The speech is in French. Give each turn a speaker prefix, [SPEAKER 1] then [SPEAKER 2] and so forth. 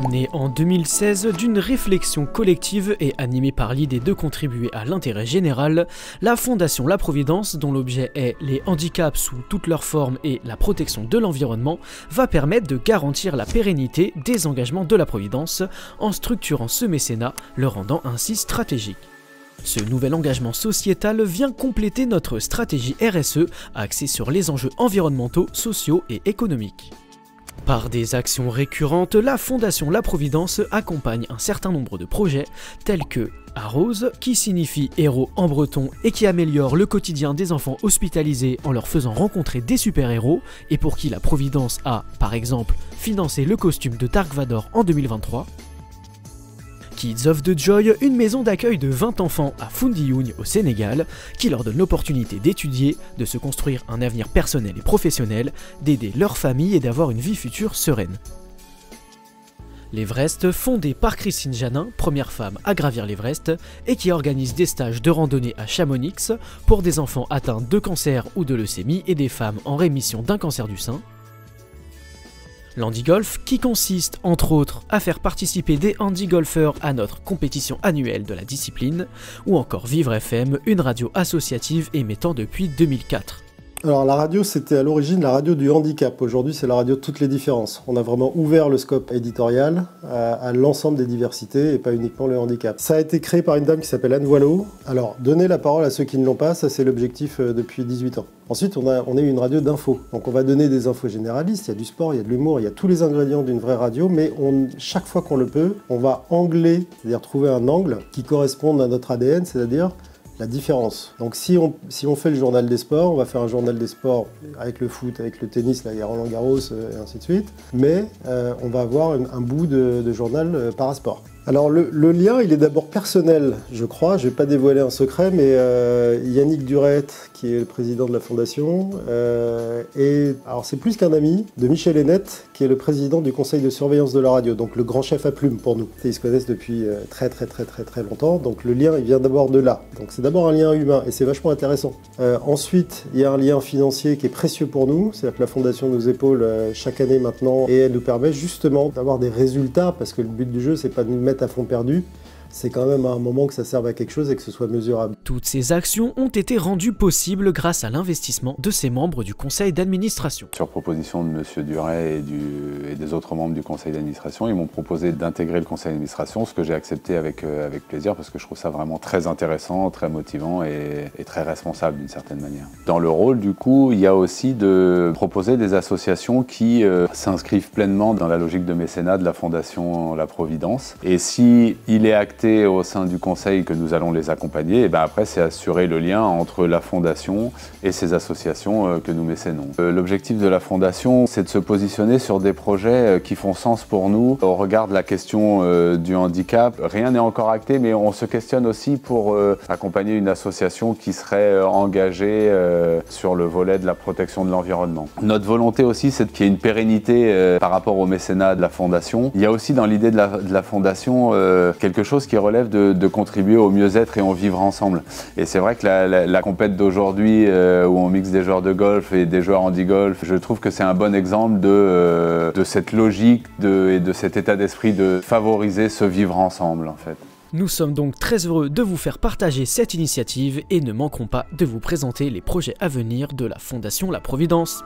[SPEAKER 1] Né en 2016 d'une réflexion collective et animée par l'idée de contribuer à l'intérêt général, la Fondation La Providence, dont l'objet est les handicaps sous toutes leurs formes et la protection de l'environnement, va permettre de garantir la pérennité des engagements de la Providence en structurant ce mécénat, le rendant ainsi stratégique. Ce nouvel engagement sociétal vient compléter notre stratégie RSE axée sur les enjeux environnementaux, sociaux et économiques. Par des actions récurrentes, la Fondation La Providence accompagne un certain nombre de projets tels que Arrose, qui signifie héros en breton et qui améliore le quotidien des enfants hospitalisés en leur faisant rencontrer des super-héros et pour qui la Providence a, par exemple, financé le costume de Dark Vador en 2023. Kids of the Joy, une maison d'accueil de 20 enfants à Foundiougne au Sénégal, qui leur donne l'opportunité d'étudier, de se construire un avenir personnel et professionnel, d'aider leur famille et d'avoir une vie future sereine. L'Everest, fondé par Christine Janin, première femme à gravir l'Everest, et qui organise des stages de randonnée à Chamonix pour des enfants atteints de cancer ou de leucémie et des femmes en rémission d'un cancer du sein. L'handigolf, qui consiste, entre autres, à faire participer des handigolfeurs à notre compétition annuelle de la discipline, ou encore Vivre FM, une radio associative émettant depuis 2004.
[SPEAKER 2] Alors la radio, c'était à l'origine la radio du handicap. Aujourd'hui, c'est la radio de toutes les différences. On a vraiment ouvert le scope éditorial à l'ensemble des diversités et pas uniquement le handicap. Ça a été créé par une dame qui s'appelle Anne Voileau. Alors, donner la parole à ceux qui ne l'ont pas, ça c'est l'objectif depuis 18 ans. Ensuite, on est une radio d'infos. Donc on va donner des infos généralistes, il y a du sport, il y a de l'humour, il y a tous les ingrédients d'une vraie radio, mais chaque fois qu'on le peut, on va angler, c'est-à-dire trouver un angle qui corresponde à notre ADN, c'est-à-dire la différence. Donc si on fait le journal des sports, on va faire un journal des sports avec le foot, avec le tennis, là il y a Roland Garros et ainsi de suite, mais on va avoir un bout de journal parasport. Alors le lien, il est d'abord personnel, je crois, je ne vais pas dévoiler un secret, mais Yannick Durette, qui est le président de la Fondation, et alors c'est plus qu'un ami, de Michel Hennette, qui est le président du conseil de surveillance de la radio, donc le grand chef à plume pour nous. Ils se connaissent depuis très longtemps, donc le lien, il vient d'abord de là. Donc c'est d'abord un lien humain, et c'est vachement intéressant. Ensuite, il y a un lien financier qui est précieux pour nous, c'est-à-dire que la Fondation nous épaule chaque année maintenant, et elle nous permet justement d'avoir des résultats, parce que le but du jeu, c'est pas de nous mettre à fond perdu, c'est quand même à un moment que ça serve à quelque chose et que ce soit mesurable.
[SPEAKER 1] Toutes ces actions ont été rendues possibles grâce à l'investissement de ses membres du conseil d'administration.
[SPEAKER 3] Sur proposition de M. Duret et des autres membres du conseil d'administration, ils m'ont proposé d'intégrer le conseil d'administration, ce que j'ai accepté avec plaisir parce que je trouve ça vraiment très intéressant, très motivant et très responsable d'une certaine manière. Dans le rôle, du coup, il y a aussi de proposer des associations qui s'inscrivent pleinement dans la logique de mécénat de la Fondation La Providence. Et si il est acté au sein du conseil que nous allons les accompagner, et bien après c'est assurer le lien entre la fondation et ces associations que nous mécénons. L'objectif de la fondation, c'est de se positionner sur des projets qui font sens pour nous au regard de la question du handicap. Rien n'est encore acté, mais on se questionne aussi pour accompagner une association qui serait engagée sur le volet de la protection de l'environnement. Notre volonté aussi, c'est qu'il y ait une pérennité par rapport au mécénat de la fondation. Il y a aussi dans l'idée de la fondation quelque chose qui relève de contribuer au mieux-être et au vivre ensemble. Et c'est vrai que la compète d'aujourd'hui où on mixe des joueurs de golf et des joueurs handi-golf, je trouve que c'est un bon exemple de cette logique et de cet état d'esprit de favoriser ce vivre ensemble en fait.
[SPEAKER 1] Nous sommes donc très heureux de vous faire partager cette initiative et ne manquerons pas de vous présenter les projets à venir de la Fondation La Providence.